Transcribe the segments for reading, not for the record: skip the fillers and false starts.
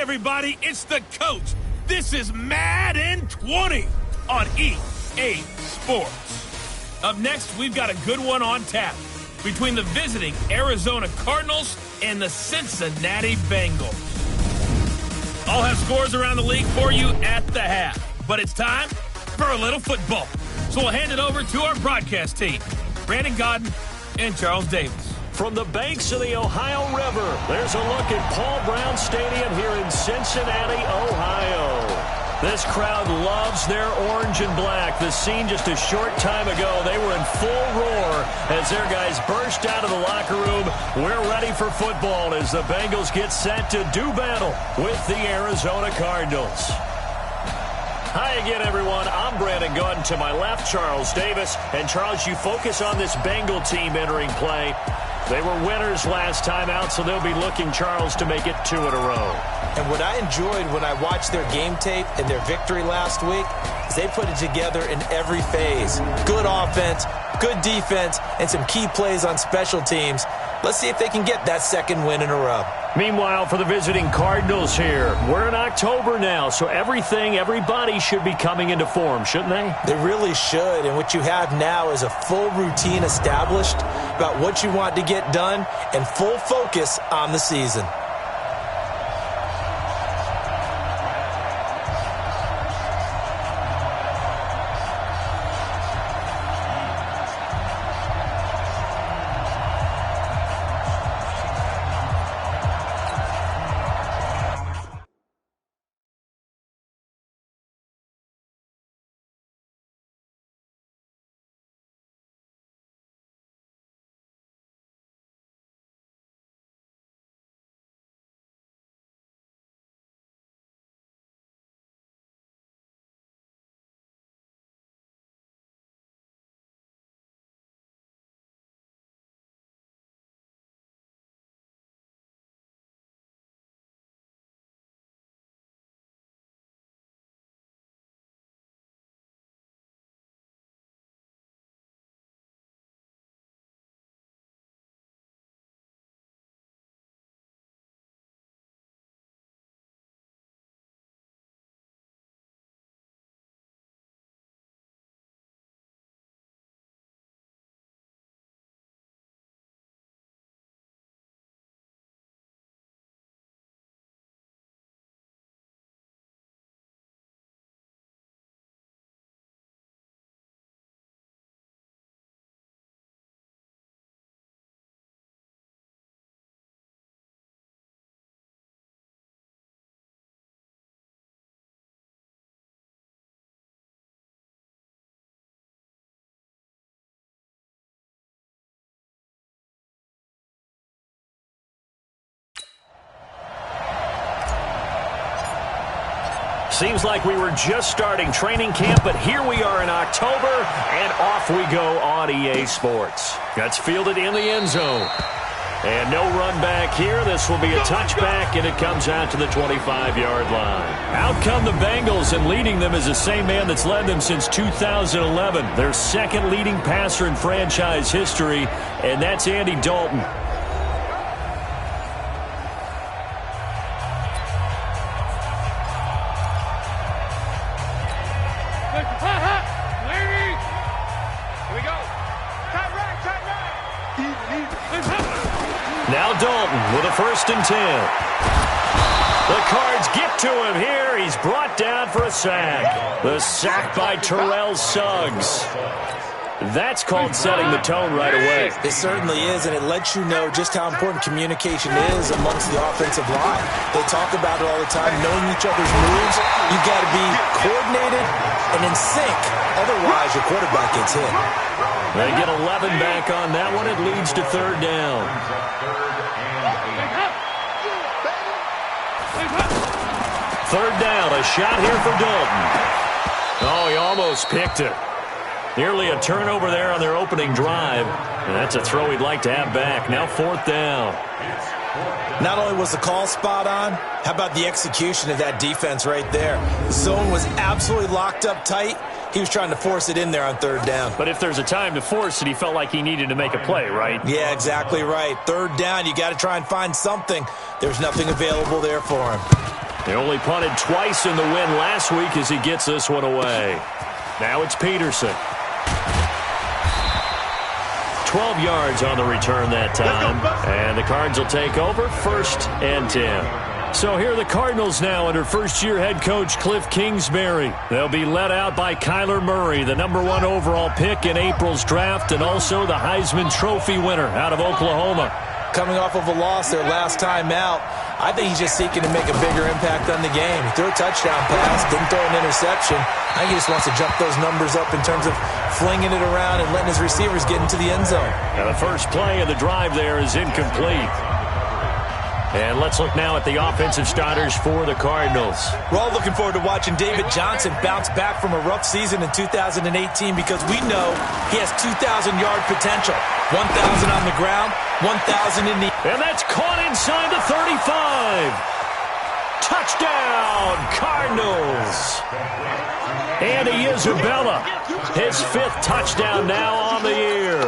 everybody, it's the coach. This is Madden 20 on EA Sports. Up next, we've got a good one on tap between the visiting Arizona Cardinals and the Cincinnati Bengals. I'll have scores around the league for you at the half, but it's time for a little football. So we'll hand it over to our broadcast team, Brandon Godden and Charles Davis. From the banks of the Ohio River, there's a look at Paul Brown Stadium here in Cincinnati, Ohio. This crowd loves their orange and black. The scene just a short time ago, they were in full roar as their guys burst out of the locker room. We're ready for football as the Bengals get set to do battle with the Arizona Cardinals. Hi again, everyone. I'm Brandon Godden. To my left, Charles Davis. And Charles, you focus on this Bengal team entering play. They were winners last time out, so they'll be looking, Charles, to make it 2 in a row. And what I enjoyed when I watched their game tape and their victory last week is they put it together in every phase. Good offense, good defense, and some key plays on special teams. Let's see if they can get that second win in a row. Meanwhile, for the visiting Cardinals here, we're in October now, so everybody should be coming into form, shouldn't they? They really should, and what you have now is a full routine established about what you want to get done and full focus on the season. Seems like we were just starting training camp, but here we are in October, and off we go on EA Sports. That's fielded in the end zone. And no run back here. This will be a touchback, and it comes out to the 25-yard line. Out come the Bengals, and leading them is the same man that's led them since 2011. Their second leading passer in franchise history, and that's Andy Dalton. Now Dalton with a 1st and 10. The Cards get to him here. He's brought down for a sack. The sack by Terrell Suggs. That's called setting the tone right away. It certainly is, and it lets you know just how important communication is amongst the offensive line. They talk about it all the time, knowing each other's moves. You've got to be coordinated and in sync. Otherwise, your quarterback gets hit. They get 11 back on that one. It leads to 3rd down. 3rd down, a shot here for Dalton. Oh, he almost picked it. Nearly a turnover there on their opening drive. And that's a throw he'd like to have back. Now 4th down. Not only was the call spot on, how about the execution of that defense right there? The zone was absolutely locked up tight. He was trying to force it in there on 3rd down. But if there's a time to force it, he felt like he needed to make a play, right? Yeah, exactly right. 3rd down, you got to try and find something. There's nothing available there for him. They only punted twice in the win last week as he gets this one away. Now it's Peterson. 12 yards on the return that time. And the Cards will take over 1st and 10. So here are the Cardinals now under first-year head coach Cliff Kingsbury. They'll be led out by Kyler Murray, the #1 overall pick in April's draft, and also the Heisman Trophy winner out of Oklahoma. Coming off of a loss their last time out, I think he's just seeking to make a bigger impact on the game. He threw a touchdown pass, didn't throw an interception. I think he just wants to jump those numbers up in terms of flinging it around and letting his receivers get into the end zone. Now the first play of the drive there is incomplete. And let's look now at the offensive starters for the Cardinals. We're all looking forward to watching David Johnson bounce back from a rough season in 2018 because we know he has 2,000-yard potential. 1,000 on the ground, 1,000 in the... And that's caught inside the 35. Touchdown, Cardinals. Andy Isabella, his 5th touchdown now on the year.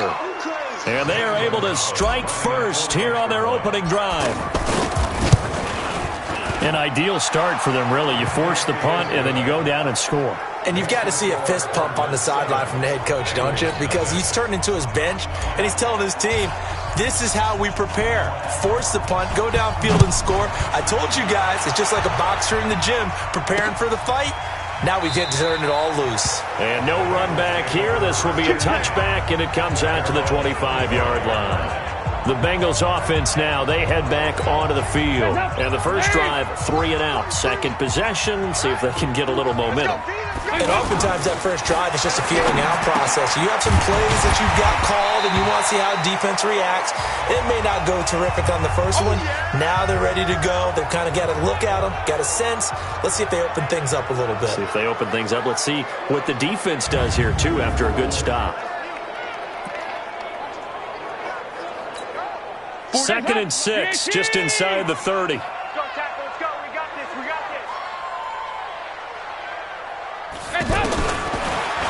And they are able to strike first here on their opening drive. An ideal start for them, really. You force the punt, and then you go down and score. And you've got to see a fist pump on the sideline from the head coach, don't you? Because he's turned into his bench, and he's telling his team, this is how we prepare. Force the punt, go downfield and score. I told you guys, it's just like a boxer in the gym preparing for the fight. Now we get to turn it all loose. And no run back here. This will be a touchback, and it comes out to the 25-yard line. The Bengals offense now, they head back onto the field. And the first drive, 3 and out. Second possession, see if they can get a little momentum. And oftentimes that first drive is just a feeling out process. You have some plays that you've got called and you want to see how defense reacts. It may not go terrific on the first one. Now they're ready to go. They've kind of got to look at them, got a sense. Let's see if they open things up a little bit. See if they open things up. Let's see what the defense does here, too, after a good stop. 2nd and 6, just inside the 30.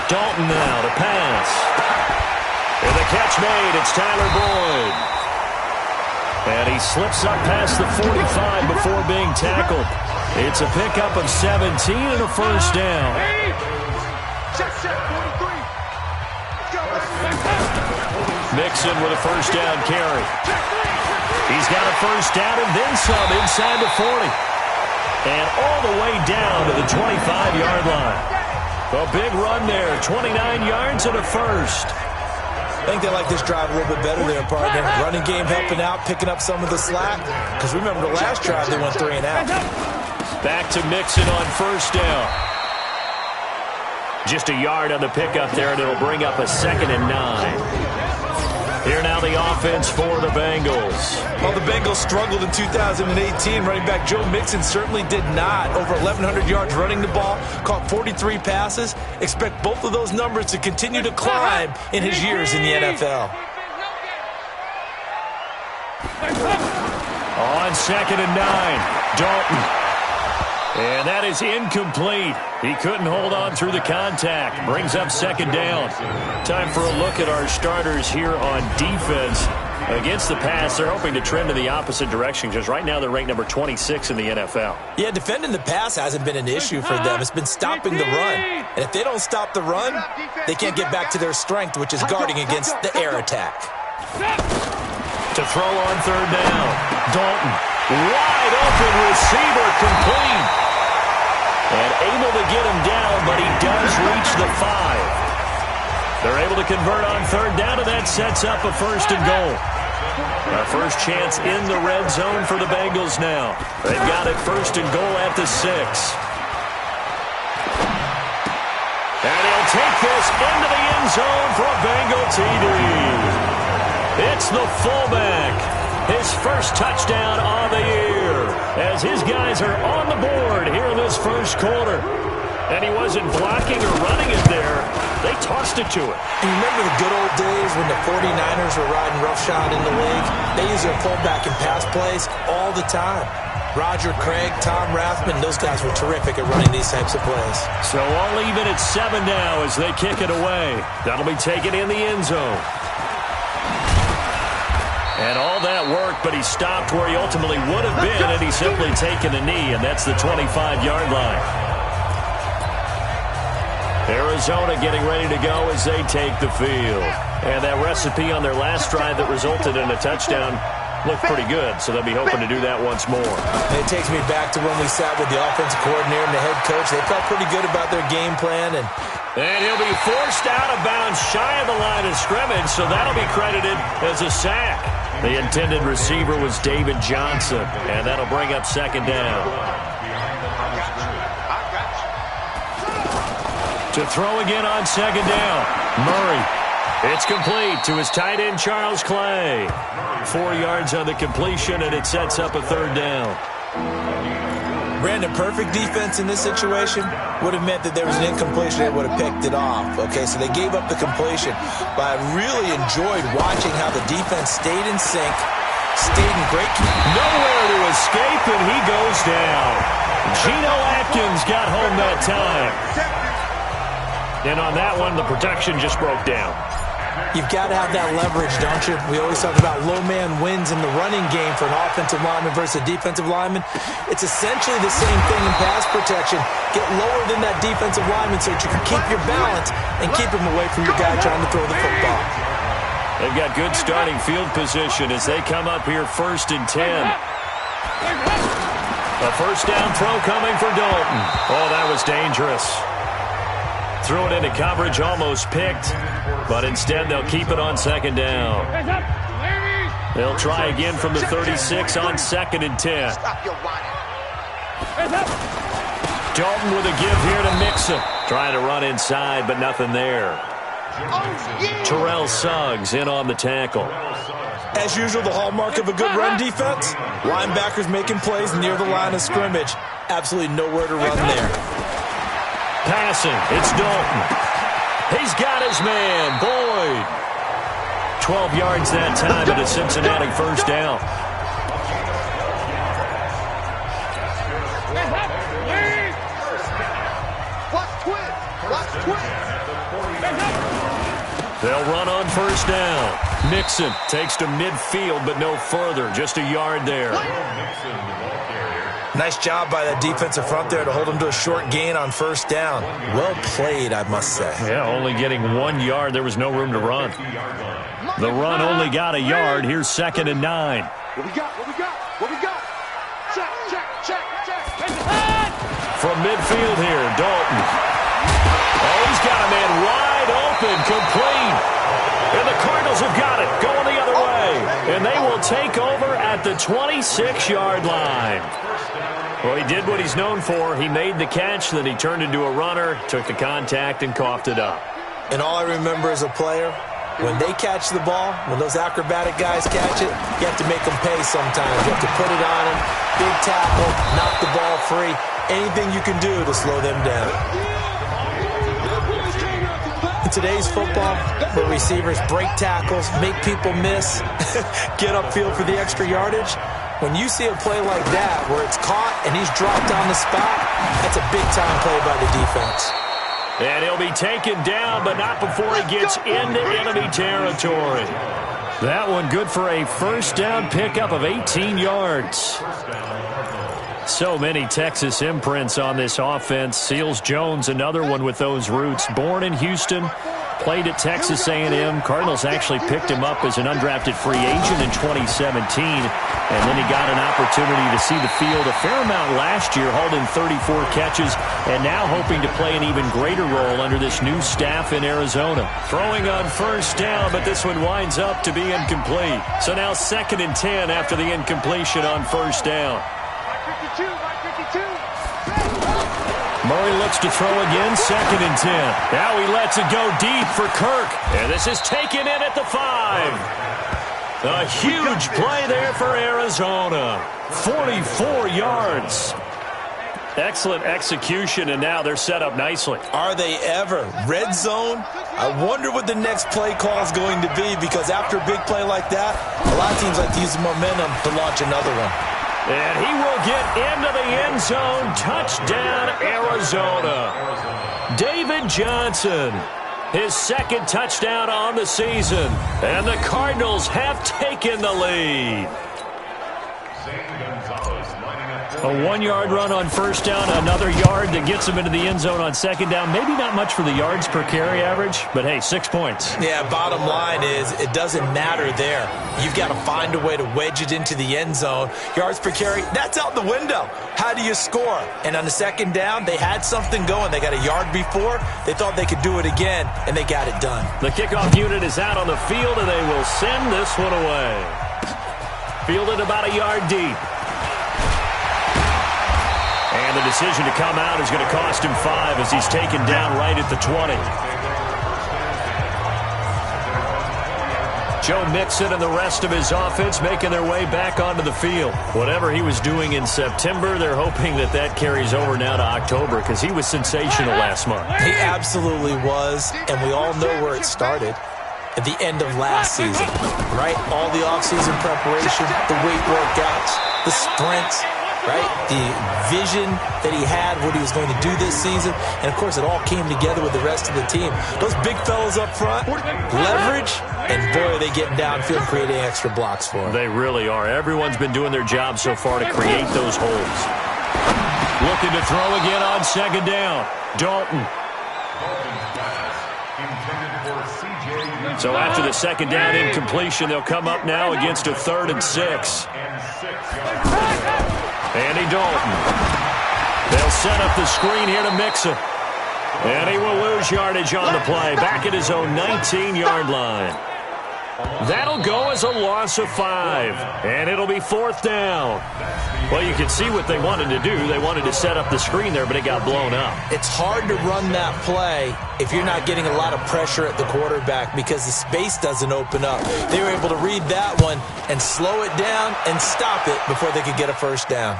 Dalton now to pass. And the catch made. It's Tyler Boyd. And he slips up past the 45 before being tackled. It's a pickup of 17 and a first down. Mixon with a first down carry. He's got a first down and then some inside the 40. And all the way down to the 25-yard line. A big run there, 29 yards and a first. I think they like this drive a little bit better there, partner. Running game helping out, picking up some of the slack. Because remember the last drive, they went 3 and out. Back to Mixon on first down. Just a yard on the pickup there, and it'll bring up a 2nd and 9. Here now the offense for the Bengals. Well, the Bengals struggled in 2018. Running back Joe Mixon certainly did not. Over 1,100 yards running the ball, caught 43 passes. Expect both of those numbers to continue to climb in his years in the NFL. On 2nd and 9, Dalton. And that is incomplete. He couldn't hold on through the contact. Brings up 2nd down. Time for a look at our starters here on defense. Against the pass, they're hoping to trend in the opposite direction because right now they're ranked number 26 in the NFL. Yeah, defending the pass hasn't been an issue for them. It's been stopping the run. And if they don't stop the run, they can't get back to their strength, which is guarding against the air attack. To throw on 3rd down. Dalton, wide open receiver, complete. And able to get him down, but he does reach the 5. They're able to convert on 3rd down, and that sets up a 1st and goal. Our first chance in the red zone for the Bengals now. They've got it 1st and goal at the 6. And he'll take this into the end zone for a Bengal TD. It's the fullback. His first touchdown on the year as his guys are on the board here in this first quarter. And he wasn't blocking or running it there. They tossed it to him. You remember the good old days when the 49ers were riding roughshod in the league? They used their fullback in pass plays all the time. Roger Craig, Tom Rathman, those guys were terrific at running these types of plays. So all even at 7 now as they kick it away. That'll be taken in the end zone. And all that worked, but he stopped where he ultimately would have been, and he's simply taken a knee, and that's the 25-yard line. Arizona getting ready to go as they take the field. And that recipe on their last drive that resulted in a touchdown looked pretty good, so they'll be hoping to do that once more. It takes me back to when we sat with the offensive coordinator and the head coach. They felt pretty good about their game plan. And he'll be forced out of bounds shy of the line of scrimmage, so that'll be credited as a sack. The intended receiver was David Johnson, and that'll bring up second down. To throw again on second down, Murray. It's complete to his tight end, Charles Clay. 4 yards on the completion, and it sets up a third down. Brandon, perfect defense in this situation would have meant that there was an incompletion. They would have picked it off. Okay, so they gave up the completion. But I really enjoyed watching how the defense stayed in sync, stayed in great. Nowhere to escape, and he goes down. Geno Atkins got home that time. And on that one, the protection just broke down. You've got to have that leverage, don't you? We always talk about low man wins in the running game for an offensive lineman versus a defensive lineman. It's essentially the same thing in pass protection. Get lower than that defensive lineman so that you can keep your balance and keep him away from your guy trying to throw the football. They've got good starting field position as they come up here 1st and 10. A first down throw coming for Dalton. Oh, that was dangerous. Threw it into coverage, almost picked, but instead they'll keep it on second down. They'll try again from the 36 on 2nd and 10. Dalton with a give here to Mixon. Trying to run inside, but nothing there. Terrell Suggs in on the tackle. As usual, the hallmark of a good run defense, linebackers making plays near the line of scrimmage. Absolutely nowhere to run there. Passing, it's Dalton. He's got his man, Boyd. 12 yards that time at a Cincinnati first down. They'll run on first down. Mixon takes to midfield, but no further. Just a yard there. Nice job by that defensive front there to hold him to a short gain on first down. Well played, I must say. Yeah, only getting 1 yard. There was no room to run. The run only got a yard. Here's 2nd and 9. What we got? Check. From midfield here, Dalton. Oh, he's got a man wide open, complete. And the Cardinals have got it, going the other way. And they will take over at the 26-yard line. Well, he did what he's known for. He made the catch, then he turned into a runner, took the contact, and coughed it up. And all I remember as a player, when they catch the ball, when those acrobatic guys catch it, you have to make them pay sometimes. You have to put it on them, big tackle, knock the ball free, anything you can do to slow them down. In today's football, where receivers break tackles, make people miss, get upfield for the extra yardage, when you see a play like that where it's caught and he's dropped on the spot, that's a big-time play by the defense. And he'll be taken down, but not before he gets into enemy territory. That one good for a first down pickup of 18 yards. So many Texas imprints on this offense. Seals Jones, another one with those roots. Born in Houston, played at Texas A&M. Cardinals actually picked him up as an undrafted free agent in 2017. And then he got an opportunity to see the field a fair amount last year, hauled in 34 catches, and now hoping to play an even greater role under this new staff in Arizona. Throwing on first down, but this one winds up to be incomplete. So now 2nd and 10 after the incompletion on first down. Murray looks to throw again, 2nd and 10. Now he lets it go deep for Kirk. And this is taken in at the 5. A huge play there for Arizona. 44 yards. Excellent execution, and now they're set up nicely. Are they ever? Red zone? I wonder what the next play call is going to be, because after a big play like that, a lot of teams like to use the momentum to launch another one. And he will get into the end zone. Touchdown, Arizona. David Johnson. his second touchdown on the season. And the Cardinals have taken the lead. A 1-yard run on first down, another yard that gets him into the end zone on second down. Maybe not much for the yards per carry average, but hey, 6 points. Yeah, bottom line is it doesn't matter there. You've got to find a way to wedge it into the end zone. Yards per carry, that's out the window. How do you score? And on the second down, they had something going. They got a yard before. They thought they could do it again, and they got it done. The kickoff unit is out on the field, and they will send this one away. Fielded about a yard deep. And the decision to come out is going to cost him 5 as he's taken down right at the 20. Joe Mixon and the rest of his offense making their way back onto the field. Whatever he was doing in September, they're hoping that that carries over now to October because he was sensational last month. He absolutely was, and we all know where it started. At the end of last season, right? All the offseason preparation, the weight workouts, the sprints, right? The vision that he had, what he was going to do this season. And, of course, it all came together with the rest of the team. Those big fellas up front, leverage, and, boy, are they getting downfield creating extra blocks for him. They really are. Everyone's been doing their job so far to create those holes. Looking to throw again on second down. Dalton. So after the second down incompletion, they'll come up now against a 3rd and 6. Andy Dalton. They'll set up the screen here to Mixon. And he will lose yardage on the play. Back at his own 19-yard line. That'll go as a loss of 5. And it'll be 4th down. Well, you can see what they wanted to do. They wanted to set up the screen there, but it got blown up. It's hard to run that play if you're not getting a lot of pressure at the quarterback because the space doesn't open up. They were able to read that one and slow it down and stop it before they could get a first down.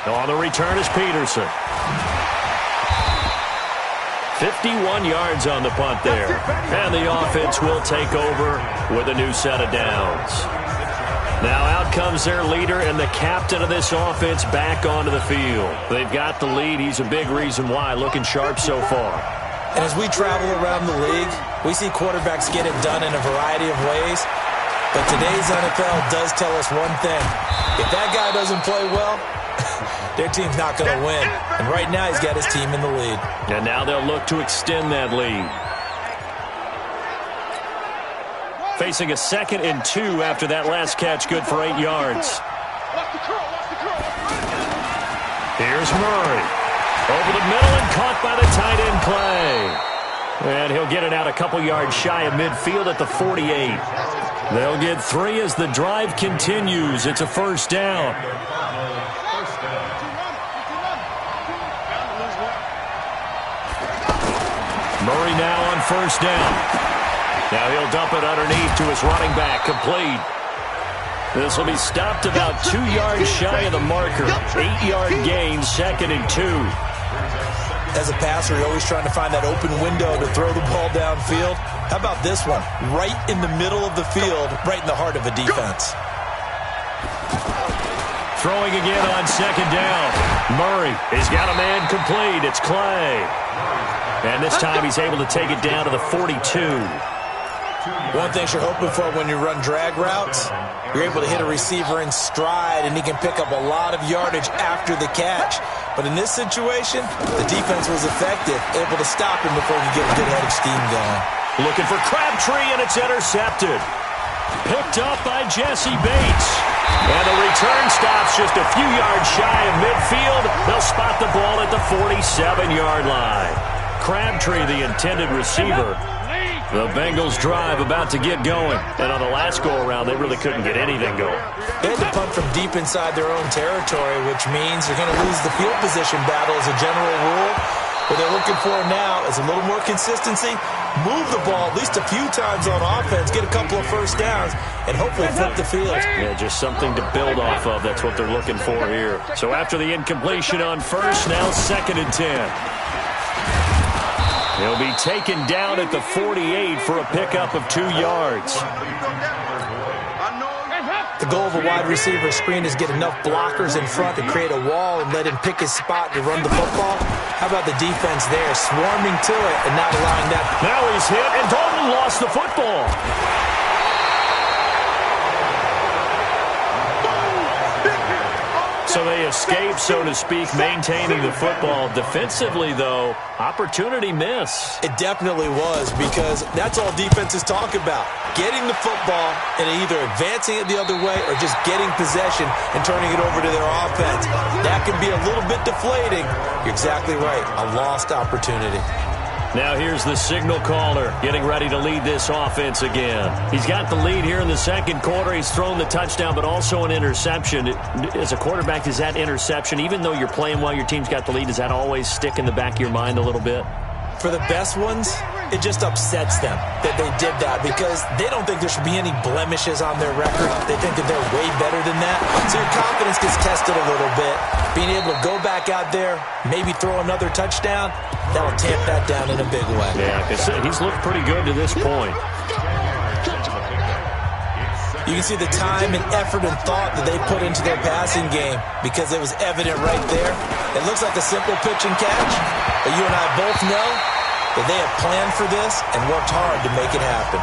On the return is Peterson. 51 yards on the punt there. And the offense will take over with a new set of downs. Now out comes their leader and the captain of this offense back onto the field. They've got the lead. He's a big reason why. Looking sharp so far. And as we travel around the league, we see quarterbacks get it done in a variety of ways. But today's NFL does tell us one thing. If that guy doesn't play well, their team's not going to win. And right now he's got his team in the lead. And now they'll look to extend that lead. Facing a 2nd and 2 after that last catch, good for 8 yards. Here's Murray. Over the middle and caught by the tight end Clay. And he'll get it out a couple yards shy of midfield at the 48. They'll get 3 as the drive continues. It's a first down. Murray now on first down. Now he'll dump it underneath to his running back, complete. This will be stopped about 2 yards shy of the marker. 8-yard gain, 2nd and 2. As a passer, you're always trying to find that open window to throw the ball downfield. How about this one? Right in the middle of the field, right in the heart of a defense. Throwing again on second down. Murray has got a man complete. It's Clay. And this time he's able to take it down to the 42. One thing you're hoping for when you run drag routes, you're able to hit a receiver in stride, and he can pick up a lot of yardage after the catch. But in this situation, the defense was effective, able to stop him before he could get a good head of steam going. Looking for Crabtree, and it's intercepted. Picked up by Jesse Bates. And the return stops just a few yards shy of midfield. They'll spot the ball at the 47-yard line. Crabtree, the intended receiver. The Bengals drive about to get going. And on the last go-around, they really couldn't get anything going. They had to punt from deep inside their own territory, which means they're going to lose the field position battle as a general rule. What they're looking for now is a little more consistency, move the ball at least a few times on offense, get a couple of first downs, and hopefully flip the field. Yeah, just something to build off of. That's what they're looking for here. So after the incompletion on first, now 2nd and 10. He'll be taken down at the 48 for a pickup of 2 yards. The goal of a wide receiver screen is get enough blockers in front to create a wall and let him pick his spot to run the football. How about the defense there, swarming to it and not allowing that? Now he's hit, and Dalton lost the football. So they escape, so to speak, maintaining the football. Defensively, though, opportunity miss. It definitely was, because that's all defenses talk about. Getting the football and either advancing it the other way or just getting possession and turning it over to their offense. That can be a little bit deflating. You're exactly right. A lost opportunity. Now here's the signal caller getting ready to lead this offense again. He's got the lead here in the second quarter. He's thrown the touchdown, but also an interception. As a quarterback, is that interception, even though you're playing well, your team's got the lead, does that always stick in the back of your mind a little bit? For the best ones, it just upsets them that they did that, because they don't think there should be any blemishes on their record. They think that they're way better than that. So your confidence gets tested a little bit. Being able to go back out there, maybe throw another touchdown, that'll tamp that down in a big way. Yeah, he's looked pretty good to this point. You can see the time and effort and thought that they put into their passing game, because it was evident right there. It looks like a simple pitch and catch, but you and I both know that they have planned for this and worked hard to make it happen.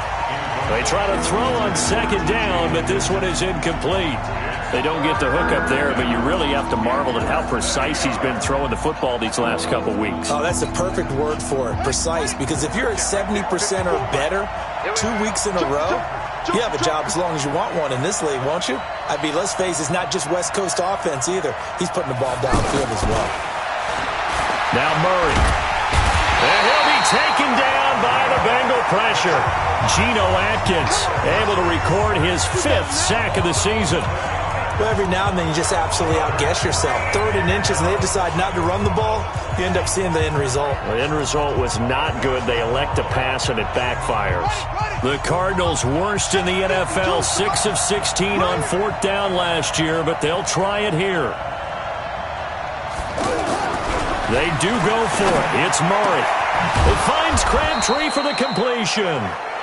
They try to throw on second down, but this one is incomplete. They don't get the hook up there, but you really have to marvel at how precise he's been throwing the football these last couple weeks. Oh, that's the perfect word for it, precise, because if you're at 70% or better 2 weeks in a row, you have a job as long as you want one in this league, won't you? I mean, let's face it, it's not just West Coast offense either. He's putting the ball downfield as well. Now Murray. And he'll be taken down by the Bengal pressure. Geno Atkins able to record his 5th sack of the season. Well, every now and then you just absolutely outguess yourself. 3rd and inches, and they decide not to run the ball. You end up seeing the end result. The end result was not good. They elect to pass, and it backfires. The Cardinals worst in the NFL, 6 of 16 on 4th down last year, but they'll try it here. They do go for it. It's Murray. It finds Crabtree for the completion.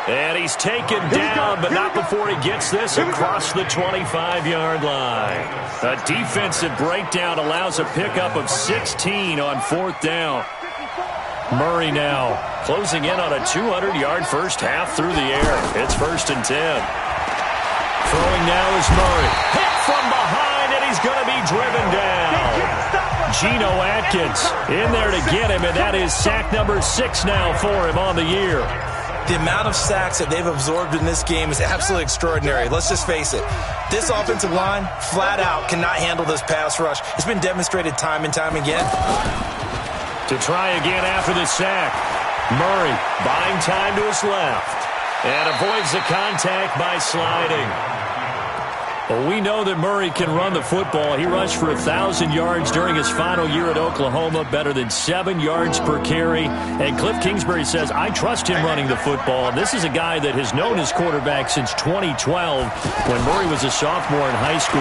And he's taken down, but not before he gets this across the 25-yard line. A defensive breakdown allows a pickup of 16 on 4th down. Murray now closing in on a 200-yard first half through the air. It's 1st and 10. Throwing now is Murray. Hit from behind, and he's going to be driven down. Geno Atkins in there to get him, and that is sack number 6 now for him on the year. The amount of sacks that they've absorbed in this game is absolutely extraordinary. Let's just face it. This offensive line, flat out, cannot handle this pass rush. It's been demonstrated time and time again. To try again after the sack. Murray buying time to his left. And avoids the contact by sliding. Well, we know that Murray can run the football. He rushed for 1,000 yards during his final year at Oklahoma, better than 7 yards per carry. And Cliff Kingsbury says, I trust him running the football. And this is a guy that has known his quarterback since 2012 when Murray was a sophomore in high school.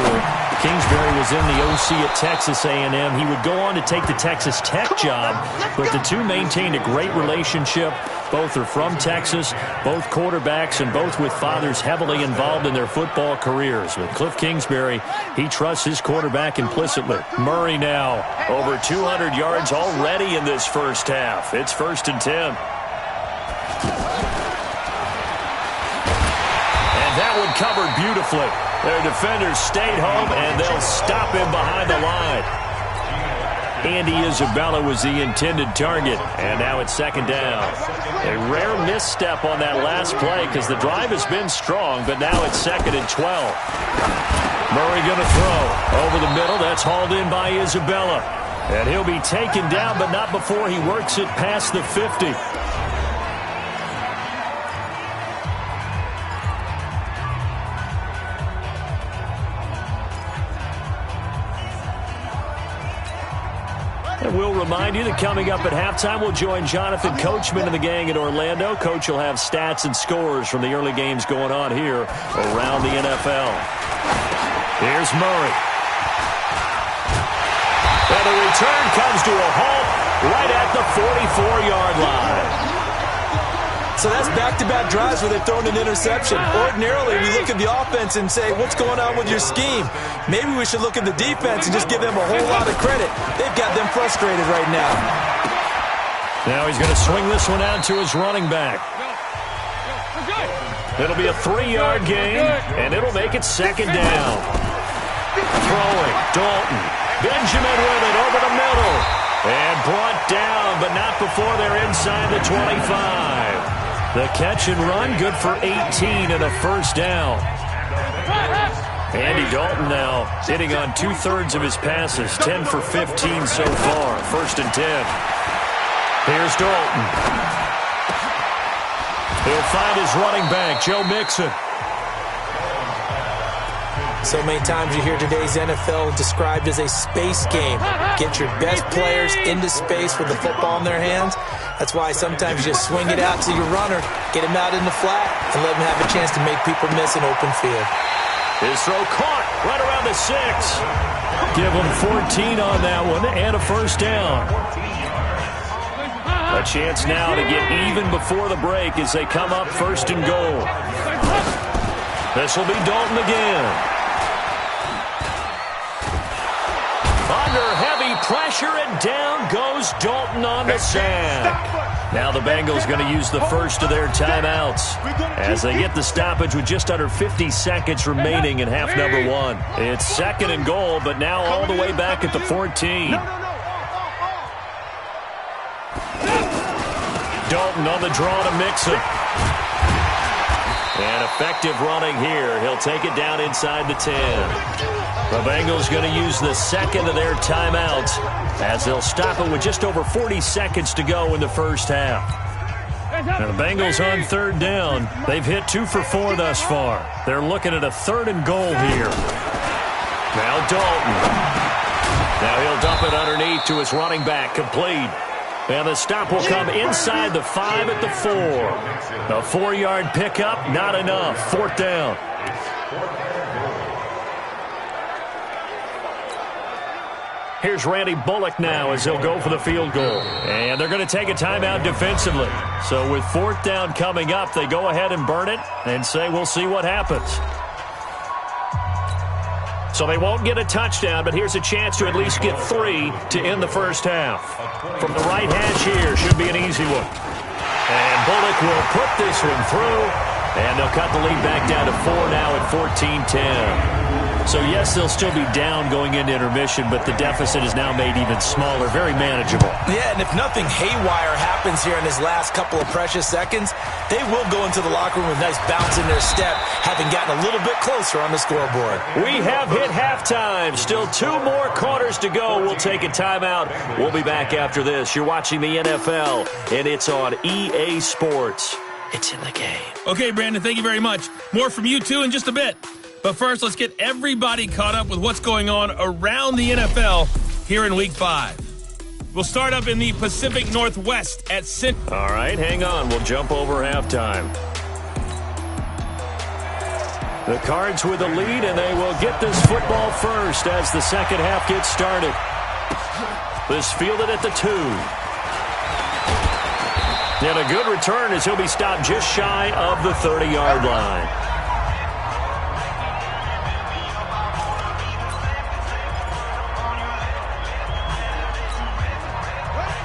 Kingsbury was in the OC at Texas A&M. He would go on to take the Texas Tech job, but the two maintained a great relationship. Both are from Texas, both quarterbacks, and both with fathers heavily involved in their football careers. With Cliff Kingsbury, he trusts his quarterback implicitly. Murray now over 200 yards already in this first half. It's 1st and 10. And that one covered beautifully. Their defenders stayed home, and they'll stop him behind the line. Andy Isabella was the intended target, and now it's 2nd down. A rare misstep on that last play because the drive has been strong, but now it's 2nd and 12. Murray going to throw over the middle. That's hauled in by Isabella. And he'll be taken down, but not before he works it past the 50. And we'll remind you that coming up at halftime, we'll join Jonathan Coachman and the gang in Orlando. Coach will have stats and scores from the early games going on here around the NFL. Here's Murray. And the return comes to a halt right at the 44-yard line. So that's back-to-back drives where they've thrown an interception. Ordinarily, we look at the offense and say, what's going on with your scheme? Maybe we should look at the defense and just give them a whole lot of credit. They've got them frustrated right now. Now he's going to swing this one out to his running back. It'll be a 3-yard gain, and it'll make it second down. Throwing, Dalton. Benjamin with it over the middle. And brought down, but not before they're inside the 25. The catch and run, good for 18 and a first down. Andy Dalton now hitting on 2/3 of his passes, 10 for 15 so far. First and 10. Here's Dalton. He'll find his running back, Joe Mixon. So many times you hear today's NFL described as a space game. Get your best players into space with the football in their hands. That's why sometimes you just swing it out to your runner, get him out in the flat, and let him have a chance to make people miss an open field. His throw caught right around the 6. Give him 14 on that one and a first down. A chance now to get even before the break as they come up first and goal. This will be Dalton again. Under heavy pressure, and down goes Dalton on the sack. Now the Bengals going to use the first of their timeouts as they get the stoppage with just under 50 seconds remaining in half number 1. It's second and goal, but now all the way back at the 14. Dalton on the draw to Mixon. And effective running here. He'll take it down inside the 10. The Bengals going to use the second of their timeouts as they'll stop it with just over 40 seconds to go in the first half. Now the Bengals on third down. They've hit 2 for 4 thus far. They're looking at a third and goal here. Now Dalton. Now he'll dump it underneath to his running back, complete. And the stop will come inside the 5 at the 4. A 4-yard pickup, not enough. Fourth down. Here's Randy Bullock now as they'll go for the field goal. And they're going to take a timeout defensively. So with fourth down coming up, they go ahead and burn it and say we'll see what happens. So they won't get a touchdown, but here's a chance to at least get 3 to end the first half. From the right hash here, should be an easy one. And Bullock will put this one through, and they'll cut the lead back down to 4 now at 14-10. So, yes, they'll still be down going into intermission, but the deficit is now made even smaller, very manageable. Yeah, and if nothing haywire happens here in his last couple of precious seconds, they will go into the locker room with a nice bounce in their step, having gotten a little bit closer on the scoreboard. We have hit halftime. Still 2 more quarters to go. We'll take a timeout. We'll be back after this. You're watching the NFL, and it's on EA Sports. It's in the game. Okay, Brandon, thank you very much. More from you, too, in just a bit. But first, let's get everybody caught up with what's going on around the NFL here in Week 5. We'll start up in the Pacific Northwest at CIN. All right, hang on. We'll jump over halftime. The Cards with the lead, and they will get this football first as the second half gets started. This fielded at the 2. And a good return as he'll be stopped just shy of the 30-yard line.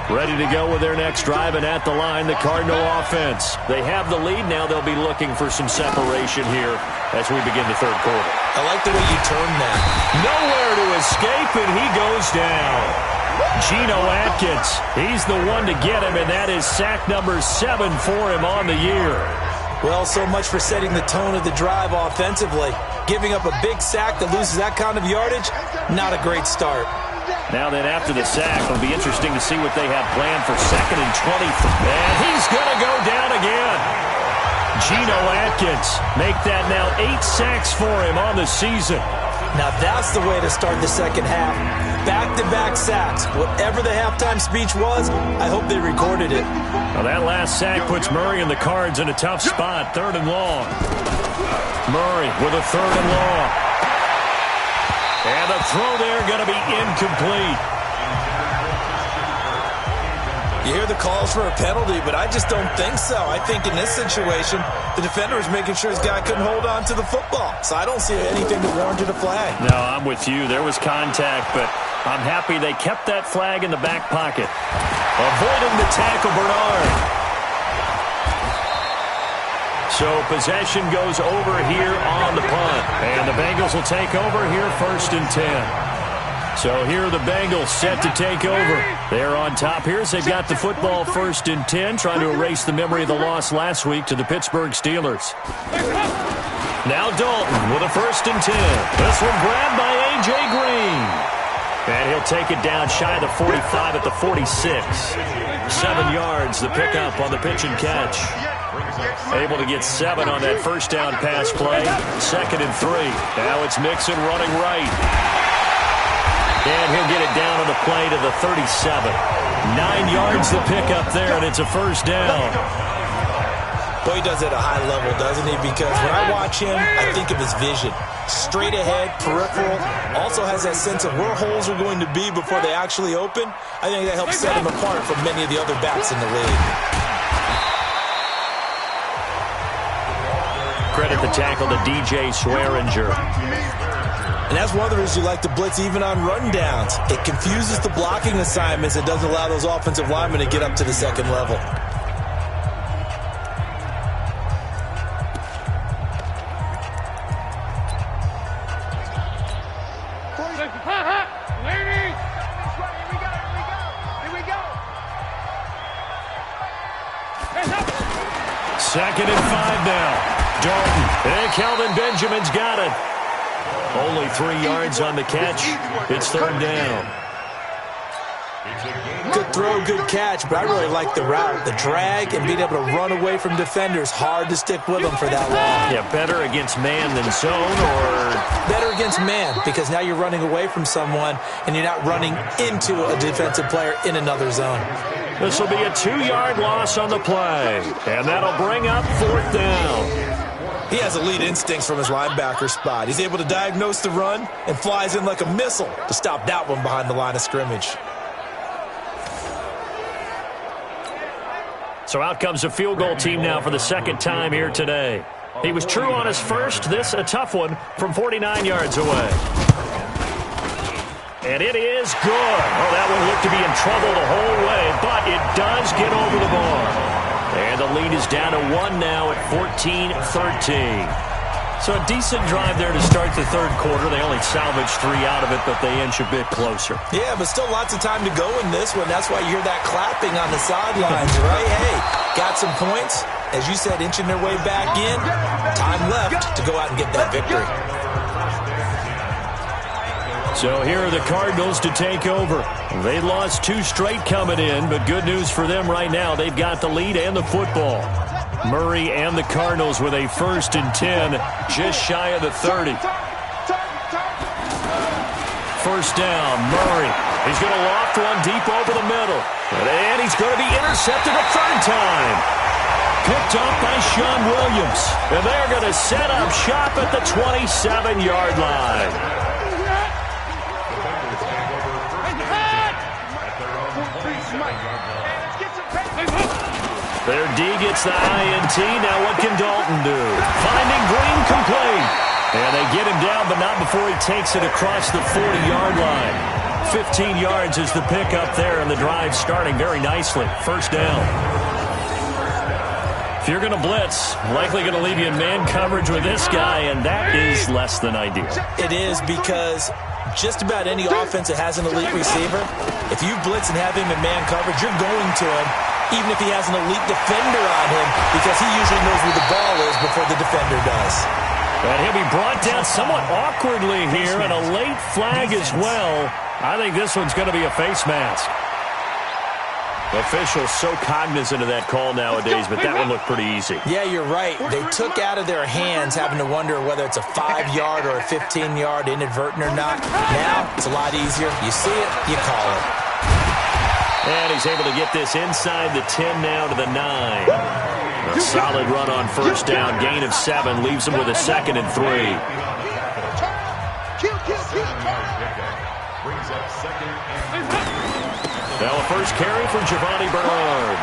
Ready to go with their next drive, and at the line, the Cardinal offense. They have the lead. Now they'll be looking for some separation here as we begin the third quarter. I like the way you turned that. Nowhere to escape, and he goes down. Geno Atkins, he's the one to get him, and that is sack number 7 for him on the year. Well, so much for setting the tone of the drive offensively. Giving up a big sack that loses that kind of yardage, not a great start. Now then, after the sack, it'll be interesting to see what they have planned for 2nd and 20. And he's going to go down again. Geno Atkins make that now 8 sacks for him on the season. Now that's the way to start the second half. Back-to-back sacks. Whatever the halftime speech was, I hope they recorded it. Now that last sack puts Murray and the Cards in a tough spot. 3rd and long. Murray with a 3rd and long. And the throw there going to be incomplete. You hear the calls for a penalty, but I just don't think so. I think in this situation, the defender was making sure his guy couldn't hold on to the football. So I don't see anything that warranted a flag. No, I'm with you. There was contact, but I'm happy they kept that flag in the back pocket. Avoiding the tackle, Bernard. So possession goes over here on the punt. And the Bengals will take over here 1st and 10. So here are the Bengals set to take over. They're on top here as they've got the football 1st and 10, trying to erase the memory of the loss last week to the Pittsburgh Steelers. Now Dalton with a 1st and 10. This one grabbed by A.J. Green. And he'll take it down shy of the 45 at the 46. 7 yards, the pickup on the pitch and catch. Able to get 7 on that first down pass play. 2nd and 3. Now it's Mixon running right. And he'll get it down on the play to the 37. 9 yards the pickup there, and it's a first down. Boy, he does it at a high level, doesn't he? Because when I watch him, I think of his vision. Straight ahead, peripheral. Also has that sense of where holes are going to be before they actually open. I think that helps set him apart from many of the other backs in the league. Credit the tackle to DJ Swearinger. And that's one of the reasons you like to blitz even on rundowns. It confuses the blocking assignments and doesn't allow those offensive linemen to get up to the second level. Second and 5 now. Dalton. And Kelvin Benjamin's got it. Only 3 yards on the catch. It's 3rd down. Good throw, good catch, but I really like the route. The drag and being able to run away from defenders. Hard to stick with them for that long. Yeah, better against man than zone, or? Better against man, because now you're running away from someone and you're not running into a defensive player in another zone. This will be a 2-yard loss on the play, and that'll bring up 4th down. He has elite instincts from his linebacker spot. He's able to diagnose the run and flies in like a missile to stop that one behind the line of scrimmage. So out comes a field goal team now for the 2nd time here today. He was true on his first. This a tough one from 49 yards away. And it is good. Oh, that one looked to be in trouble the whole way, but it does get over the bar. And the lead is down to 1 now at 14-13. So a decent drive there to start the 3rd quarter. They only salvaged 3 out of it, but they inch a bit closer. Yeah, but still lots of time to go in this one. That's why you hear that clapping on the sidelines, right? Hey, got some points. As you said, inching their way back in. Time left to go out and get that victory. So here are the Cardinals to take over. They lost 2 straight coming in, but good news for them right now. They've got the lead and the football. Murray and the Cardinals with a 1st and 10, just shy of the 30. First down, Murray. He's going to loft one deep over the middle. And he's going to be intercepted a 3rd time. Picked up by Sean Williams. And they're going to set up shop at the 27-yard line. Their D gets the INT. Now what can Dalton do? Finding Green complete. And they get him down, but not before he takes it across the 40-yard line. 15 yards is the pickup there, and the drive starting very nicely. First down. If you're going to blitz, likely going to leave you in man coverage with this guy, and that is less than ideal. It is, because just about any offense that has an elite receiver, if you blitz and have him in man coverage, you're going to him, even if he has an elite defender on him, because he usually knows where the ball is before the defender does. And he'll be brought down somewhat awkwardly here, and a late flag as well. I think this one's going to be a face mask. Officials so cognizant of that call nowadays, but that one looked pretty easy. Yeah, you're right. They took out of their hands having to wonder whether it's a 5-yard or a 15-yard inadvertent or not. Now, it's a lot easier. You see it, you call it. And he's able to get this inside the 10 now to the 9. A solid run on first down. Gain of 7 leaves him with a 2nd and 3. Now a first carry for Giovanni Bernard.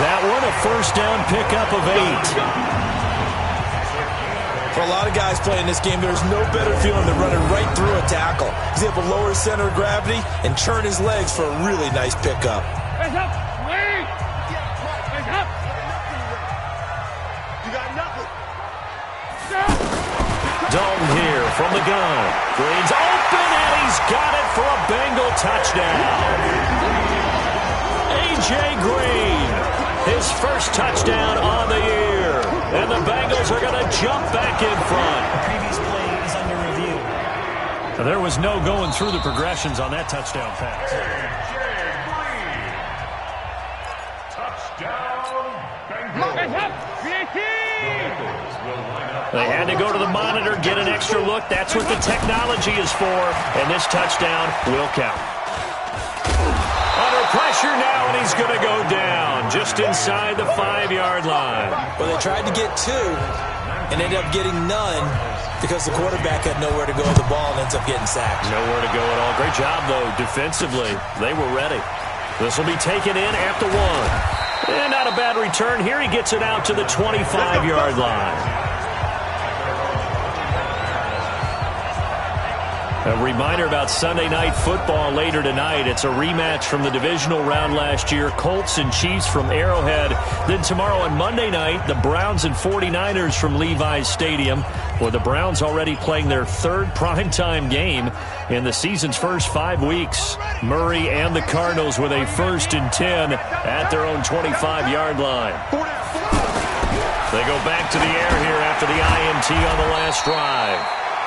That one a first down pickup of 8. For a lot of guys playing this game, there's no better feeling than running right through a tackle. He's able to lower his center of gravity and churn his legs for a really nice pickup. Hands up! Wait! Hands up! You got nothing. Dalton here from the gun. Green's open, and he's got it for a Bengal touchdown. A.J. Green, his first touchdown on the year. And the Bengals are going to jump back in front. The previous play is under review. There was no going through the progressions on that touchdown pass. They had to go to the monitor, get an extra look. That's what the technology is for. And this touchdown will count. Under pressure now, and he's going to go down just inside the 5-yard line. Well, they tried to get 2 and ended up getting none because the quarterback had nowhere to go with the ball and ends up getting sacked. Nowhere to go at all. Great job, though, defensively. They were ready. This will be taken in at the 1. And not a bad return. Here he gets it out to the 25-yard line. A reminder about Sunday Night Football later tonight. It's a rematch from the divisional round last year. Colts and Chiefs from Arrowhead. Then tomorrow on Monday night, the Browns and 49ers from Levi's Stadium. Well, the Browns already playing their 3rd primetime game in the season's first 5 weeks. Murray and the Cardinals with a 1st and 10 at their own 25-yard line. They go back to the air here after the INT on the last drive.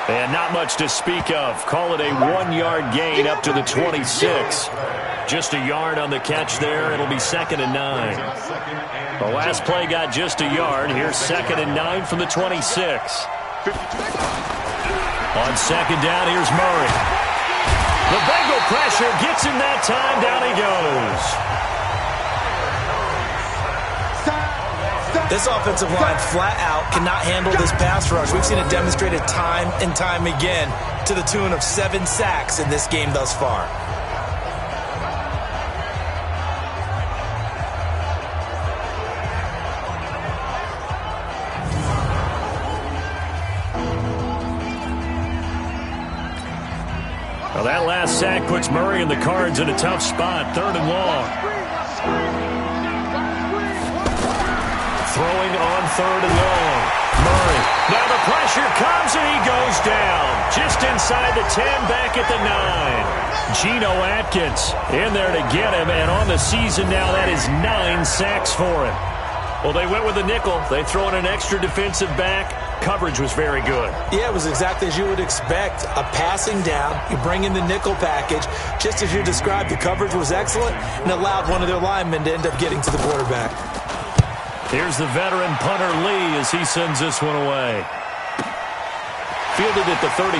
And not much to speak of. Call it a 1-yard gain up to the 26. Just a yard on the catch there. It'll be 2nd and 9. The last play got just a yard. Here's 2nd and 9 from the 26. On 2nd down, here's Murray. The Bengal pressure gets him that time. Down he goes. This offensive line flat out cannot handle this pass rush. We've seen it demonstrated time and time again to the tune of 7 sacks in this game thus far. Well, that last sack puts Murray and the Cards in a tough spot. 3rd and long. Throwing on 3rd and long. Murray. Now the pressure comes and he goes down. Just inside the 10, back at the 9. Geno Atkins in there to get him. And on the season now, that is 9 sacks for him. Well, they went with a nickel. They throw in an extra defensive back. Coverage was very good. Yeah, it was exactly as you would expect. A passing down. You bring in the nickel package. Just as you described, the coverage was excellent and allowed one of their linemen to end up getting to the quarterback. Here's the veteran punter Lee as he sends this one away. Fielded at the 33.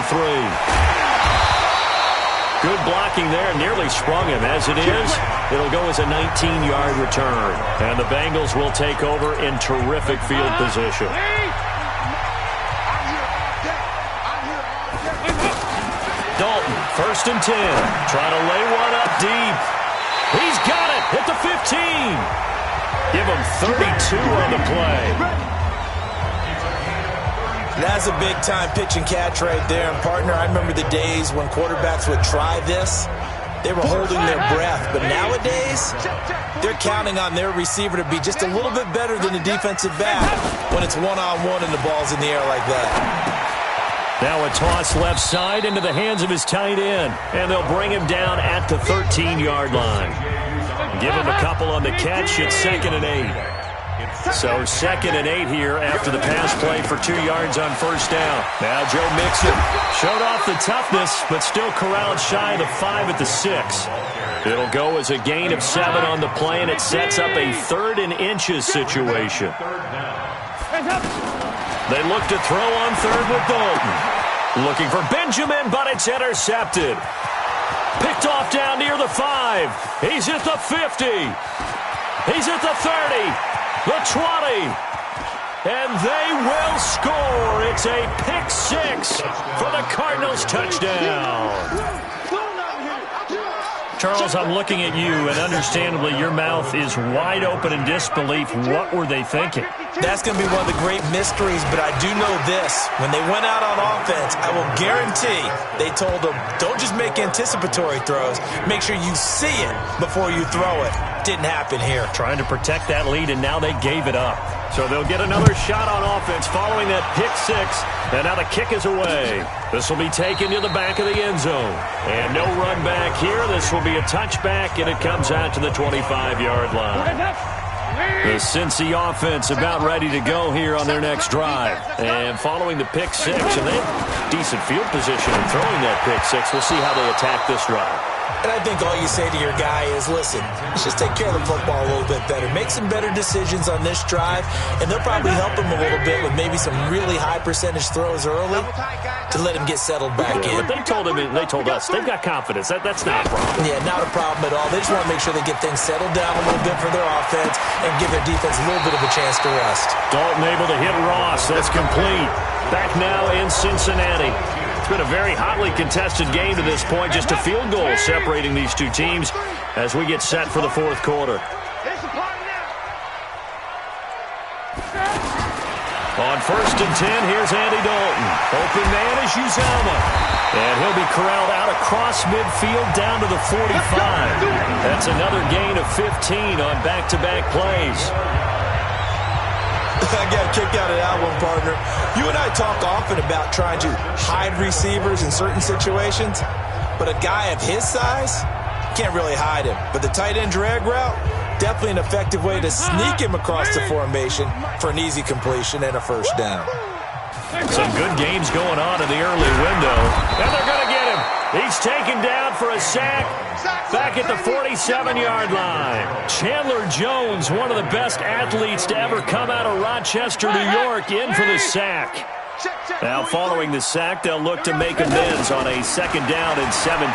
Good blocking there. Nearly sprung him. As it is, it'll go as a 19-yard return. And the Bengals will take over in terrific field position. Dalton, 1st and 10. Trying to lay one up deep. He's got it at the 15. Give him 32 on the play. That's a big-time pitch and catch right there. And, partner, I remember the days when quarterbacks would try this. They were holding their breath. But nowadays, they're counting on their receiver to be just a little bit better than the defensive back when it's one-on-one and the ball's in the air like that. Now a toss left side into the hands of his tight end. And they'll bring him down at the 13-yard line. Give him a couple on the catch. It's 2nd and 8. So 2nd and 8 here after the pass play for 2 yards on 1st down. Now Joe Mixon showed off the toughness, but still corralled shy of the 5 at the 6. It'll go as a gain of 7 on the play, and it sets up a 3rd and inches situation. They look to throw on 3rd with Dalton. Looking for Benjamin, but it's intercepted. Picked off down near the 5. He's at the 50. He's at the 30. The 20. And they will score. It's a pick 6 for the Cardinals touchdown. Charles, I'm looking at you, and understandably your mouth is wide open in disbelief. What were they thinking? That's going to be one of the great mysteries, but I do know this. When they went out on offense, I will guarantee they told them, don't just make anticipatory throws. Make sure you see it before you throw it. Didn't happen here. Trying to protect that lead, and now they gave it up. So they'll get another shot on offense following that pick six. And now the kick is away. This will be taken to the back of the end zone. And no run back here. This will be a touchback, and it comes out to the 25-yard line. The Cincy offense about ready to go here on their next drive. And following the pick six, and they have decent field position in throwing that pick six. We'll see how they attack this drive. And I think all you say to your guy is, listen, let's just take care of the football a little bit better. Make some better decisions on this drive, and they'll probably help him a little bit with maybe some really high percentage throws early to let him get settled back in. But they told us, they've got confidence. That's not a problem. Yeah, not a problem at all. They just want to make sure they get things settled down a little bit for their offense and give their defense a little bit of a chance to rest. Dalton able to hit Ross. That's complete. Back now in Cincinnati. It's been a very hotly contested game to this point. Just a field goal separating these two teams as we get set for the fourth quarter. On 1st and 10, here's Andy Dalton. Open man is Uzomah. And he'll be corralled out across midfield down to the 45. That's another gain of 15 on back-to-back plays. I got a kick out of that one, partner. You and I talk often about trying to hide receivers in certain situations, but a guy of his size can't really hide him. But the tight end drag route, definitely an effective way to sneak him across the formation for an easy completion and a first down. Some good games going on in the early window, and they're going to get him. He's taken down for a sack back at the 47-yard line. Chandler Jones, one of the best athletes to ever come out of Rochester, New York, in for the sack. Now following the sack, they'll look to make amends on a 2nd down and 17.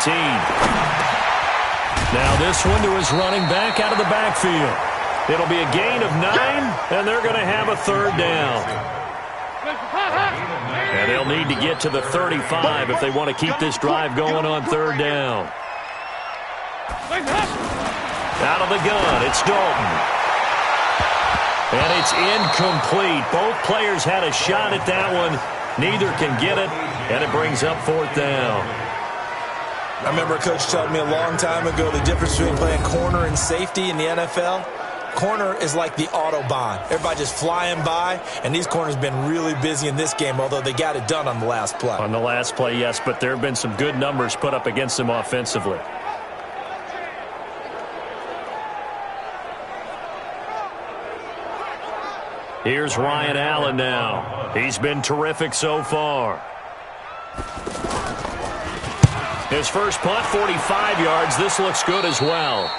Now this one to his running back out of the backfield. It'll be a gain of 9, and they're going to have a 3rd down. And they'll need to get to the 35 if they want to keep this drive going on 3rd down. Out of the gun, it's Dalton. And it's incomplete. Both players had a shot at that one. Neither can get it, and it brings up 4th down. I remember a coach telling me a long time ago the difference between playing corner and safety in the NFL. Corner is like the Autobahn. Everybody just flying by, and these corners have been really busy in this game, although they got it done on the last play. On the last play, yes, but there have been some good numbers put up against them offensively. Here's Ryan Allen now. He's been terrific so far. His first punt, 45 yards. This looks good as well.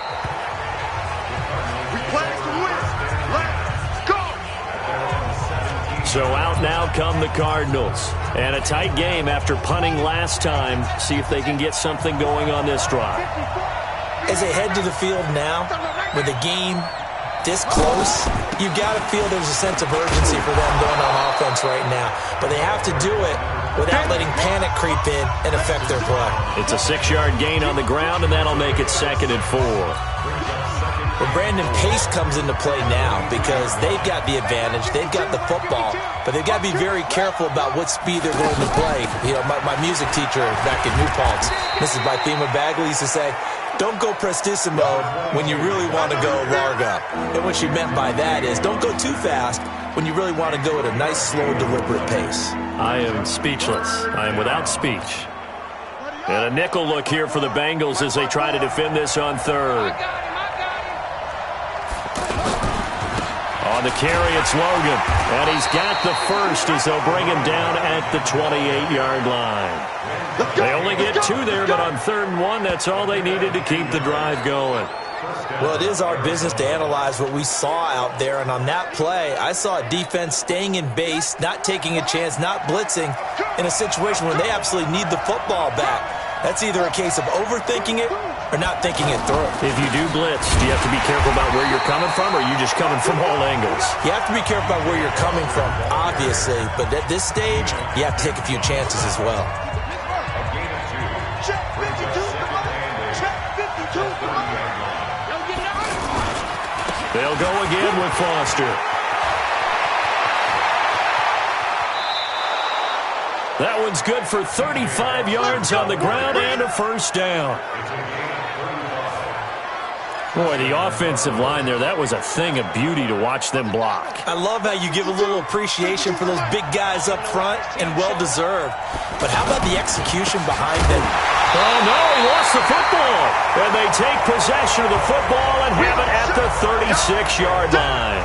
So out now come the Cardinals. And a tight game after punting last time. See if they can get something going on this drive. As they head to the field now, with the game this close, you got to feel there's a sense of urgency for them going on offense right now. But they have to do it without letting panic creep in and affect their play. It's a 6-yard gain on the ground, and that'll make it 2nd and 4. Well, Brandon Pace comes into play now because they've got the advantage. They've got the football, but they've got to be very careful about what speed they're going to play. You know, my music teacher back in New Paltz, Mrs. Bythema Bagley, used to say, don't go prestissimo when you really want to go largo. And what she meant by that is don't go too fast when you really want to go at a nice, slow, deliberate pace. I am speechless. I am without speech. And a nickel look here for the Bengals as they try to defend this on 3rd. On the carry, it's Logan. And he's got the first as they'll bring him down at the 28-yard line. They only get 2 there, but on 3rd and 1, that's all they needed to keep the drive going. Well, it is our business to analyze what we saw out there, and on that play, I saw a defense staying in base, not taking a chance, not blitzing, in a situation where they absolutely need the football back. That's either a case of overthinking it or not thinking it through. If you do blitz, do you have to be careful about where you're coming from, or are you just coming from all angles? You have to be careful about where you're coming from, obviously, but at this stage, you have to take a few chances as well. They'll go again with Foster. That one's good for 35 yards on the ground and a first down. Boy, the offensive line there, that was a thing of beauty to watch them block. I love how you give a little appreciation for those big guys up front, and well-deserved. But how about the execution behind them? Oh, no, he lost the football. And they take possession of the football and have it at the 36-yard line.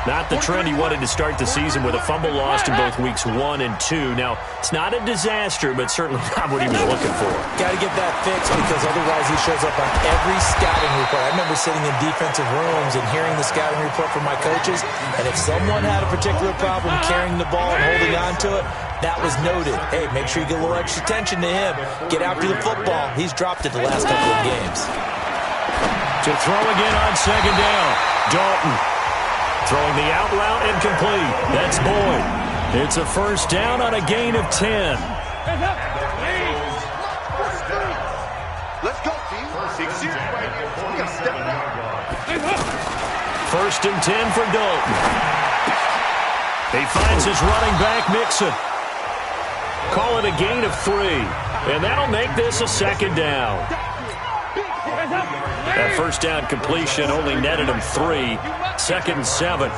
Not the trend he wanted to start the season with a fumble lost in both weeks 1 and 2. Now, it's not a disaster, but certainly not what he was looking for. Got to get that fixed because otherwise he shows up on every scouting report. I remember sitting in defensive rooms and hearing the scouting report from my coaches, and if someone had a particular problem carrying the ball and holding on to it, that was noted. Hey, make sure you get a little extra attention to him. Get after the football. He's dropped it the last couple of games. To throw again on second down, Dalton. Throwing the out route incomplete. That's Boyd. It's a first down on a gain of 10. Let's go, team. 6 years. We got to step it up. First and 10 for Dalton. He finds his running back, Mixon. Call it a gain of 3. And that'll make this a second down. That first down completion only netted him 3. Second and 7.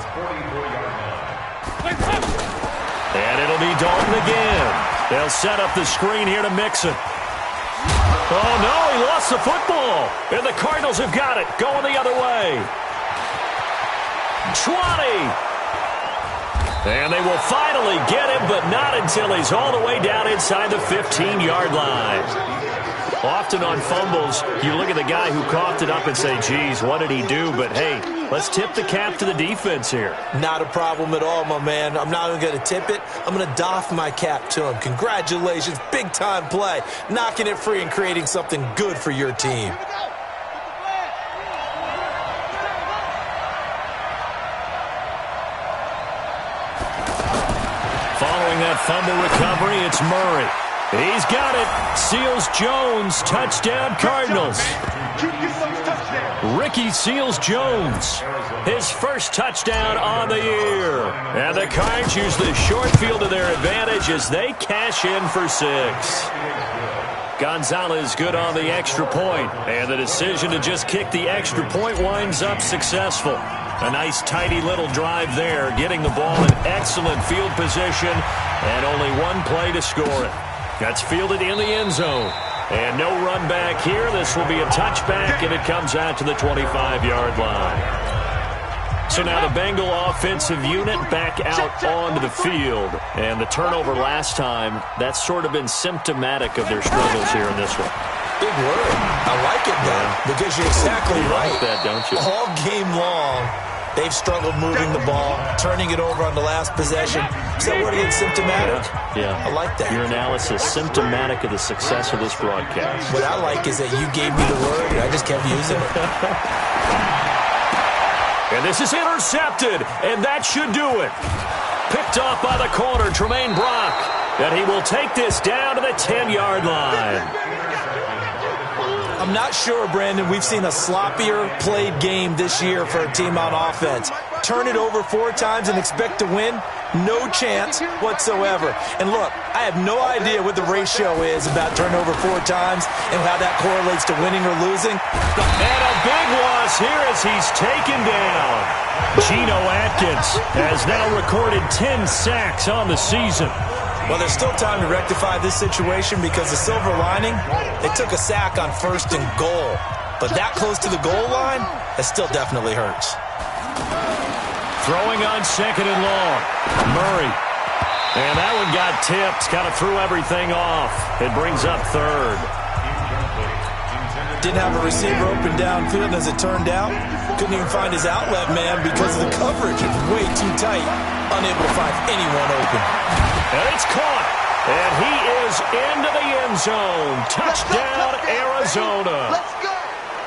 And it'll be Dalton again. They'll set up the screen here to Mixon. Oh, no, he lost the football. And the Cardinals have got it. Going the other way. 20. And they will finally get him, but not until he's all the way down inside the 15-yard line. Often on fumbles, you look at the guy who coughed it up and say, geez, what did he do? But, hey, let's tip the cap to the defense here. Not a problem at all, my man. I'm not even going to tip it. I'm going to doff my cap to him. Congratulations. Big-time play. Knocking it free and creating something good for your team. Following that fumble recovery, it's Murray. He's got it. Seals-Jones, touchdown Cardinals. Ricky Seals-Jones, his first touchdown on the year. And the Cards use the short field to their advantage as they cash in for 6. Gonzalez good on the extra point, and the decision to just kick the extra point winds up successful. A nice, tidy little drive there, getting the ball in excellent field position, and only one play to score it. That's fielded in the end zone. And no run back here. This will be a touchback, and it comes out to the 25-yard line. So now the Bengal offensive unit back out onto the field. And the turnover last time, that's sort of been symptomatic of their struggles here in this one. Big word. I like it, though, because you're exactly right. You like that, don't you? All game long, they've struggled moving the ball, turning it over on the last possession. Is that word again, symptomatic? Yeah. I like that. Your analysis, symptomatic of the success of this broadcast. What I like is that you gave me the word, and I just kept using it. And this is intercepted, and that should do it. Picked off by the corner, Tremaine Brock. And he will take this down to the 10-yard line. I'm not sure, Brandon, we've seen a sloppier played game this year for a team on offense. Turn it over 4 times and expect to win? No chance whatsoever. And look, I have no idea what the ratio is about turnover 4 times and how that correlates to winning or losing. And a big loss here as he's taken down. Geno Atkins has now recorded 10 sacks on the season. Well, there's still time to rectify this situation because the silver lining, they took a sack on 1st and goal. But that close to the goal line, that still definitely hurts. Throwing on 2nd and long. Murray. And that one got tipped. Kind of threw everything off. It brings up 3rd. Didn't have a receiver open downfield as it turned out. Couldn't even find his outlet man because of the coverage. It's way too tight. Unable to find anyone open. And it's caught. And he is into the end zone. Touchdown, Arizona. Let's go.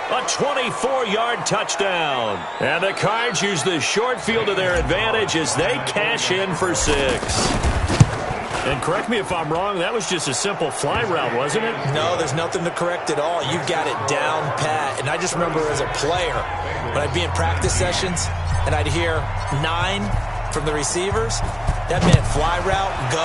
A 24-yard touchdown. And the Cards use the short field to their advantage as they cash in for 6. And correct me if I'm wrong, that was just a simple fly route, wasn't it? No, there's nothing to correct at all. You've got it down pat. And I just remember as a player, when I'd be in practice sessions and I'd hear 9 from the receivers, That man fly route, go,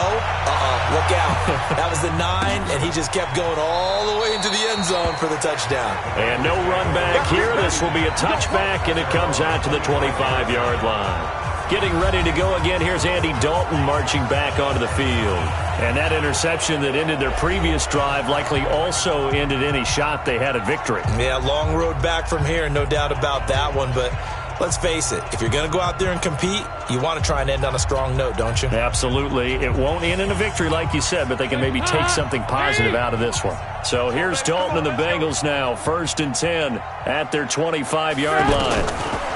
look out. That was the 9, and he just kept going all the way into the end zone for the touchdown. And no run back here. This will be a touchback, and it comes out to the 25-yard line. Getting ready to go again. Here's Andy Dalton marching back onto the field. And that interception that ended their previous drive likely also ended any shot they had at victory. Yeah, long road back from here, no doubt about that one. But let's face it, if you're going to go out there and compete, you want to try and end on a strong note, don't you? Absolutely. It won't end in a victory like you said, but they can maybe take something positive out of this one. So here's Dalton and the Bengals now. 1st and 10 at their 25-yard line.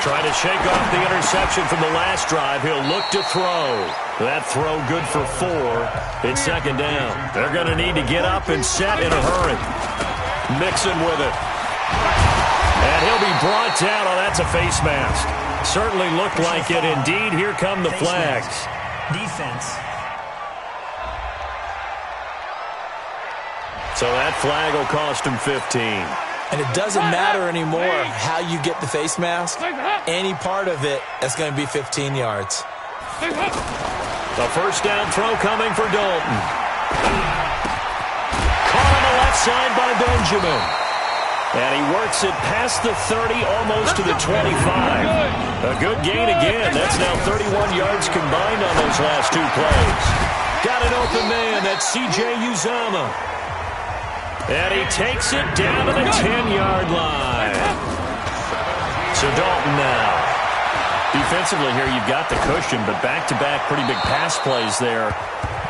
Trying to shake off the interception from the last drive. He'll look to throw. That throw good for 4. It's 2nd down. They're going to need to get up and set in a hurry. Mixon with it. And he'll be brought down. Oh, that's a face mask. Certainly looked like it. Indeed, here come the flags. Defense. So that flag will cost him 15. And it doesn't matter anymore how you get the face mask. Any part of it, that's going to be 15 yards. The 1st down throw coming for Dalton. Caught on the left side by Benjamin. And he works it past the 30, almost to the 25. A good gain again. That's now 31 yards combined on those last 2 plays. Got an open man. That's C.J. Uzomah. And he takes it down to the 10-yard line. So Dalton now. Defensively here, you've got the cushion, but back-to-back pretty big pass plays there.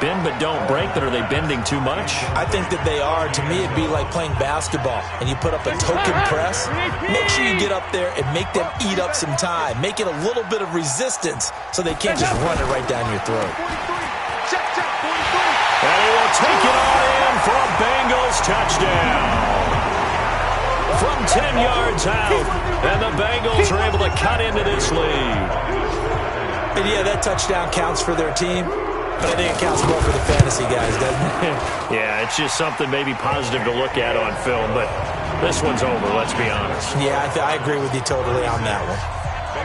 Bend but don't break, but are they bending too much? I think that they are. To me, it'd be like playing basketball, and you put up a token press. Make sure you get up there and make them eat up some time. Make it a little bit of resistance so they can't just run it right down your throat. And he will take it all in for a Bengals touchdown. From 10 yards out, and the Bengals are able to cut into this lead. And yeah, that touchdown counts for their team, but I think it counts more for the fantasy guys, doesn't it? Yeah, it's just something maybe positive to look at on film, but this one's over, let's be honest. Yeah, I agree with you totally on that one.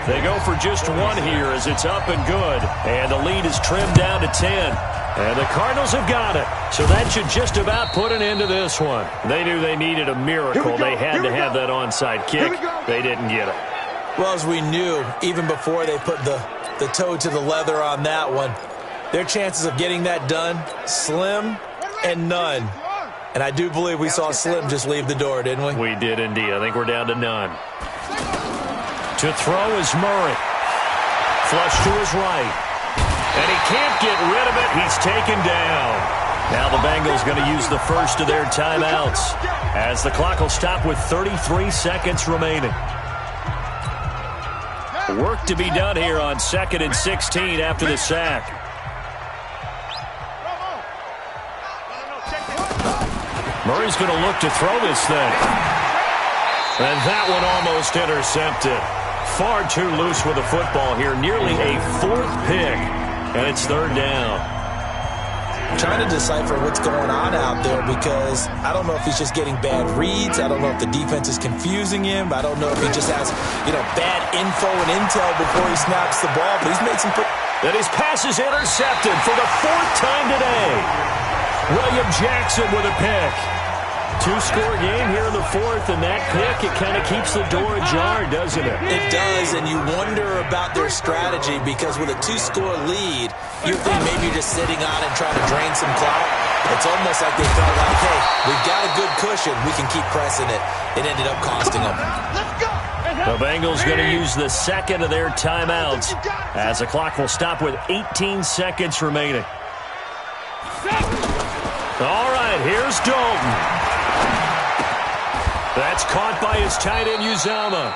They go for just 1 here as it's up and good, and the lead is trimmed down to 10. And the Cardinals have got it. So that should just about put an end to this one. They knew they needed a miracle. They had to have that onside kick. They didn't get it. Well, as we knew, even before they put the toe to the leather on that one, their chances of getting that done, slim and none. And I do believe we saw Slim just leave the door, didn't we? We did indeed. I think we're down to none. To throw is Murray. Flush to his right. And he can't get rid of it. He's taken down. Now the Bengals going to use the first of their timeouts as the clock will stop with 33 seconds remaining. Work to be done here on 2nd and 16 after the sack. Murray's going to look to throw this thing. And that one almost intercepted. Far too loose with the football here. Nearly a 4th pick. And it's 3rd down. I'm trying to decipher what's going on out there because I don't know if he's just getting bad reads. I don't know if the defense is confusing him. I don't know if he just has, bad info and intel before he snaps the ball. But he's made some... And his pass is intercepted for the 4th time today. William Jackson with a pick. 2-score game here in the 4th, and that pick, it kind of keeps the door ajar, doesn't it? It does, and you wonder about their strategy because with a 2-score lead, you think maybe you're just sitting on it trying to drain some clout. It's almost like they felt like, hey, we've got a good cushion. We can keep pressing it. It ended up costing them. The Bengals going to use the 2nd of their timeouts as the clock will stop with 18 seconds remaining. All right, here's Dalton. That's caught by his tight end, Uzomah.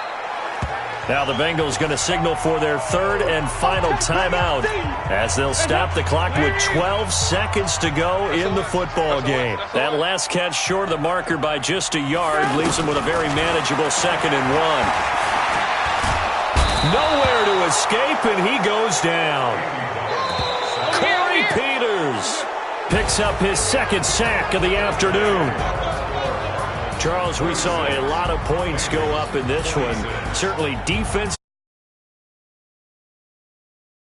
Now the Bengals going to signal for their 3rd and final timeout as they'll stop the clock with 12 seconds to go in the football game. That last catch short of the marker by just a yard leaves them with a very manageable 2nd and 1. Nowhere to escape, and he goes down. Corey Peters picks up his 2nd sack of the afternoon. Charles, we saw a lot of points go up in this one. Certainly defense.